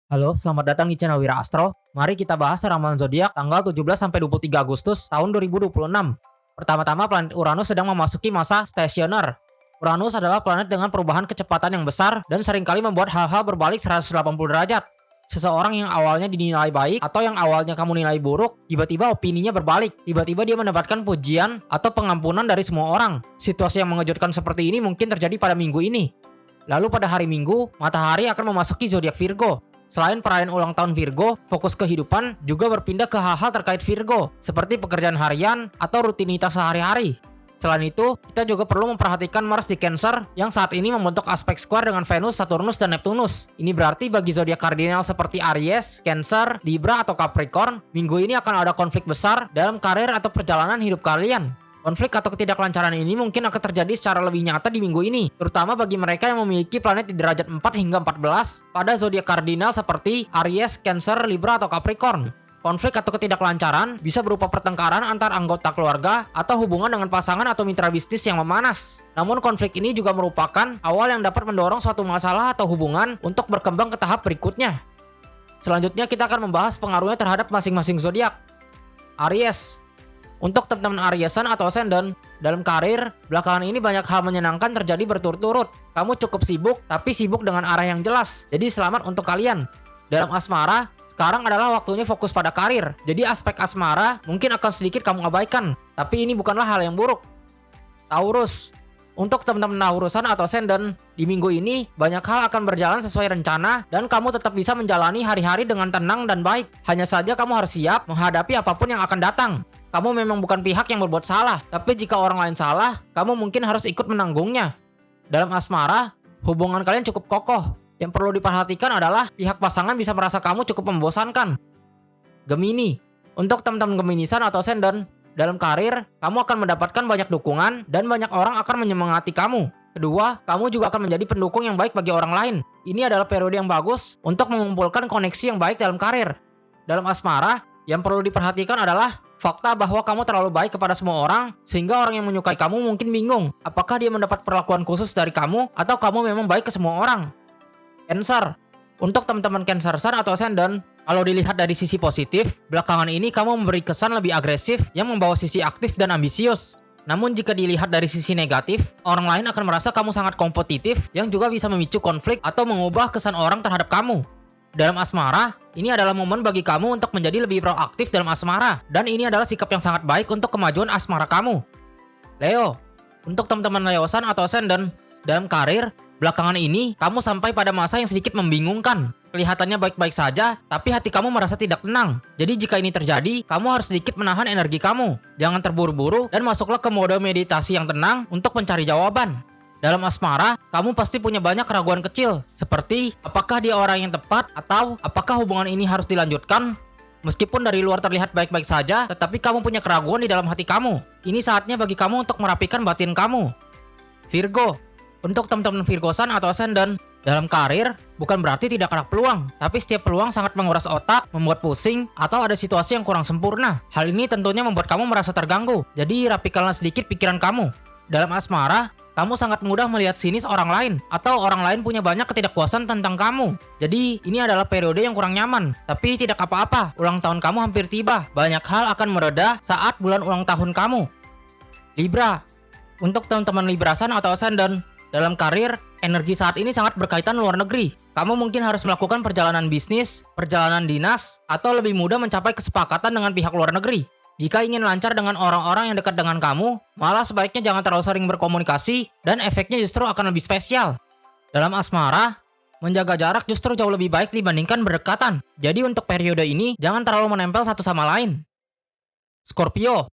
Halo, selamat datang di channel Wira Astro. Mari kita bahas ramalan zodiak tanggal 17 sampai 23 Agustus tahun 2026. Pertama-tama, planet Uranus sedang memasuki masa stasioner. Uranus adalah planet dengan perubahan kecepatan yang besar dan seringkali membuat hal-hal berbalik 180 derajat. Seseorang yang awalnya dinilai baik atau yang awalnya kamu nilai buruk, tiba-tiba opininya berbalik. Tiba-tiba dia mendapatkan pujian atau pengampunan dari semua orang. Situasi yang mengejutkan seperti ini mungkin terjadi pada minggu ini. Lalu pada hari Minggu, matahari akan memasuki zodiak Virgo. Selain perayaan ulang tahun Virgo, fokus kehidupan juga berpindah ke hal-hal terkait Virgo, seperti pekerjaan harian atau rutinitas sehari-hari. Selain itu, kita juga perlu memperhatikan Mars di Cancer yang saat ini membentuk aspek square dengan Venus, Saturnus, dan Neptunus. Ini berarti bagi zodiak kardinal seperti Aries, Cancer, Libra, atau Capricorn, minggu ini akan ada konflik besar dalam karir atau perjalanan hidup kalian. Konflik atau ketidaklancaran ini mungkin akan terjadi secara lebih nyata di minggu ini, terutama bagi mereka yang memiliki planet di derajat 4 hingga 14 pada zodiak kardinal seperti Aries, Cancer, Libra, atau Capricorn. Konflik atau ketidaklancaran bisa berupa pertengkaran antar anggota keluarga atau hubungan dengan pasangan atau mitra bisnis yang memanas. Namun konflik ini juga merupakan awal yang dapat mendorong suatu masalah atau hubungan untuk berkembang ke tahap berikutnya. Selanjutnya kita akan membahas pengaruhnya terhadap masing-masing zodiak. Aries. Untuk teman-teman Ariesan atau Ascendant, dalam karir, belakangan ini banyak hal menyenangkan terjadi berturut-turut. Kamu cukup sibuk, tapi sibuk dengan arah yang jelas. Jadi selamat untuk kalian. Dalam asmara, sekarang adalah waktunya fokus pada karir. Jadi aspek asmara mungkin akan sedikit kamu abaikan. Tapi ini bukanlah hal yang buruk. Taurus. Untuk teman-teman Taurusan atau Ascendant, di minggu ini banyak hal akan berjalan sesuai rencana dan kamu tetap bisa menjalani hari-hari dengan tenang dan baik. Hanya saja kamu harus siap menghadapi apapun yang akan datang. Kamu memang bukan pihak yang berbuat salah, tapi jika orang lain salah, kamu mungkin harus ikut menanggungnya. Dalam asmara, hubungan kalian cukup kokoh. Yang perlu diperhatikan adalah pihak pasangan bisa merasa kamu cukup membosankan. Gemini. Untuk teman-teman Geminisan atau Ascendant, dalam karir, kamu akan mendapatkan banyak dukungan dan banyak orang akan menyemangati kamu. Kedua, kamu juga akan menjadi pendukung yang baik bagi orang lain. Ini adalah periode yang bagus untuk mengumpulkan koneksi yang baik dalam karir. Dalam asmara, yang perlu diperhatikan adalah fakta bahwa kamu terlalu baik kepada semua orang, sehingga orang yang menyukai kamu mungkin bingung apakah dia mendapat perlakuan khusus dari kamu atau kamu memang baik ke semua orang. Cancer. Untuk teman-teman Cancer Sun atau Ascendant, kalau dilihat dari sisi positif, belakangan ini kamu memberi kesan lebih agresif yang membawa sisi aktif dan ambisius. Namun jika dilihat dari sisi negatif, orang lain akan merasa kamu sangat kompetitif yang juga bisa memicu konflik atau mengubah kesan orang terhadap kamu. Dalam asmara, ini adalah momen bagi kamu untuk menjadi lebih proaktif dalam asmara, dan ini adalah sikap yang sangat baik untuk kemajuan asmara kamu. Leo. Untuk teman-teman Leosan atau Ascendant, dalam karir, belakangan ini kamu sampai pada masa yang sedikit membingungkan. Kelihatannya baik-baik saja, tapi hati kamu merasa tidak tenang. Jadi jika ini terjadi, kamu harus sedikit menahan energi kamu. Jangan terburu-buru dan masuklah ke mode meditasi yang tenang untuk mencari jawaban. Dalam asmara, kamu pasti punya banyak keraguan kecil, seperti apakah dia orang yang tepat atau apakah hubungan ini harus dilanjutkan. Meskipun dari luar terlihat baik-baik saja, tetapi kamu punya keraguan di dalam hati kamu. Ini saatnya bagi kamu untuk merapikan batin kamu. Virgo. Untuk teman-teman Virgosan atau Ascendant, dalam karir, bukan berarti tidak ada peluang, tapi setiap peluang sangat menguras otak, membuat pusing, atau ada situasi yang kurang sempurna. Hal ini tentunya membuat kamu merasa terganggu, jadi rapikanlah sedikit pikiran kamu. Dalam asmara, kamu sangat mudah melihat sinis orang lain, atau orang lain punya banyak ketidakpuasan tentang kamu. Jadi, ini adalah periode yang kurang nyaman. Tapi tidak apa-apa, ulang tahun kamu hampir tiba. Banyak hal akan mereda saat bulan ulang tahun kamu. Libra. Untuk teman-teman Librasan atau Ascendant, dalam karir, energi saat ini sangat berkaitan luar negeri. Kamu mungkin harus melakukan perjalanan bisnis, perjalanan dinas, atau lebih mudah mencapai kesepakatan dengan pihak luar negeri. Jika ingin lancar dengan orang-orang yang dekat dengan kamu, malah sebaiknya jangan terlalu sering berkomunikasi dan efeknya justru akan lebih spesial. Dalam asmara, menjaga jarak justru jauh lebih baik dibandingkan berdekatan. Jadi untuk periode ini, jangan terlalu menempel satu sama lain. Scorpio.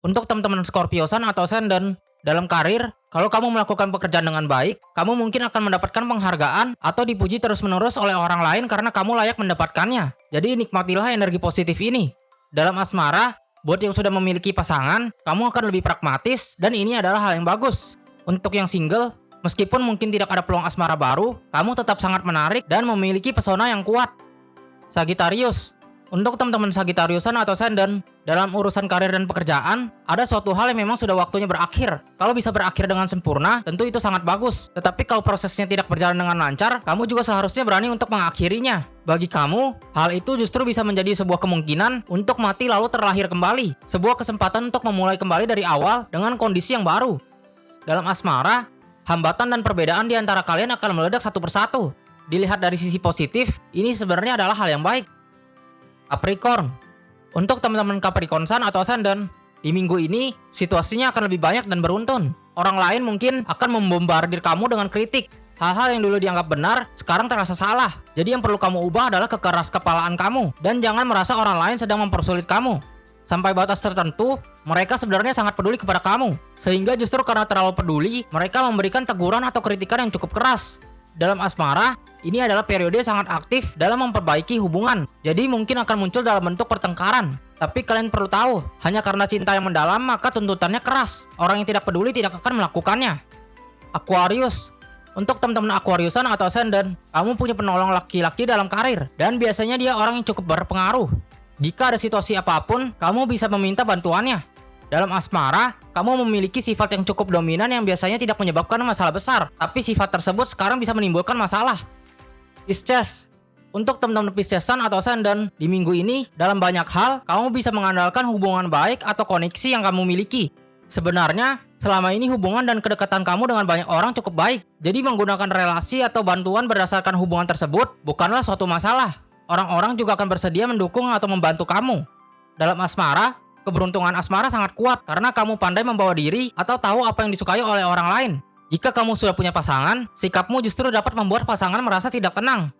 Untuk teman-teman Scorpiosan atau Ascendant, dalam karir, kalau kamu melakukan pekerjaan dengan baik, kamu mungkin akan mendapatkan penghargaan atau dipuji terus-menerus oleh orang lain karena kamu layak mendapatkannya. Jadi nikmatilah energi positif ini. Dalam asmara, buat yang sudah memiliki pasangan, kamu akan lebih pragmatis dan ini adalah hal yang bagus. Untuk yang single, meskipun mungkin tidak ada peluang asmara baru, kamu tetap sangat menarik dan memiliki pesona yang kuat. Sagittarius. Untuk teman-teman Sagittariusan atau Ascendant, dalam urusan karir dan pekerjaan, ada suatu hal yang memang sudah waktunya berakhir. Kalau bisa berakhir dengan sempurna, tentu itu sangat bagus. Tetapi kalau prosesnya tidak berjalan dengan lancar, kamu juga seharusnya berani untuk mengakhirinya. Bagi kamu, hal itu justru bisa menjadi sebuah kemungkinan untuk mati lalu terlahir kembali. Sebuah kesempatan untuk memulai kembali dari awal dengan kondisi yang baru. Dalam asmara, hambatan dan perbedaan di antara kalian akan meledak satu persatu. Dilihat dari sisi positif, ini sebenarnya adalah hal yang baik. Capricorn. Untuk teman-teman Capricorn Sun atau Ascendant, di minggu ini situasinya akan lebih banyak dan beruntun. Orang lain mungkin akan membombardir kamu dengan kritik. Hal-hal yang dulu dianggap benar, sekarang terasa salah. Jadi yang perlu kamu ubah adalah kekeraskepalaan kamu. Dan jangan merasa orang lain sedang mempersulit kamu. Sampai batas tertentu, mereka sebenarnya sangat peduli kepada kamu. Sehingga justru karena terlalu peduli, mereka memberikan teguran atau kritikan yang cukup keras. Dalam asmara, ini adalah periode sangat aktif dalam memperbaiki hubungan. Jadi mungkin akan muncul dalam bentuk pertengkaran. Tapi kalian perlu tahu, hanya karena cinta yang mendalam maka tuntutannya keras. Orang yang tidak peduli tidak akan melakukannya. Aquarius. Untuk teman-teman Aquariusan atau Ascendant, kamu punya penolong laki-laki dalam karir. Dan biasanya dia orang yang cukup berpengaruh. Jika ada situasi apapun, kamu bisa meminta bantuannya. Dalam asmara, kamu memiliki sifat yang cukup dominan yang biasanya tidak menyebabkan masalah besar. Tapi sifat tersebut sekarang bisa menimbulkan masalah. Pisces. Untuk teman-teman Piscesan atau Ascendant, di minggu ini, dalam banyak hal, kamu bisa mengandalkan hubungan baik atau koneksi yang kamu miliki. Sebenarnya, selama ini hubungan dan kedekatan kamu dengan banyak orang cukup baik. Jadi menggunakan relasi atau bantuan berdasarkan hubungan tersebut bukanlah suatu masalah. Orang-orang juga akan bersedia mendukung atau membantu kamu. Dalam asmara, keberuntungan asmara sangat kuat karena kamu pandai membawa diri atau tahu apa yang disukai oleh orang lain. Jika kamu sudah punya pasangan, sikapmu justru dapat membuat pasangan merasa tidak tenang.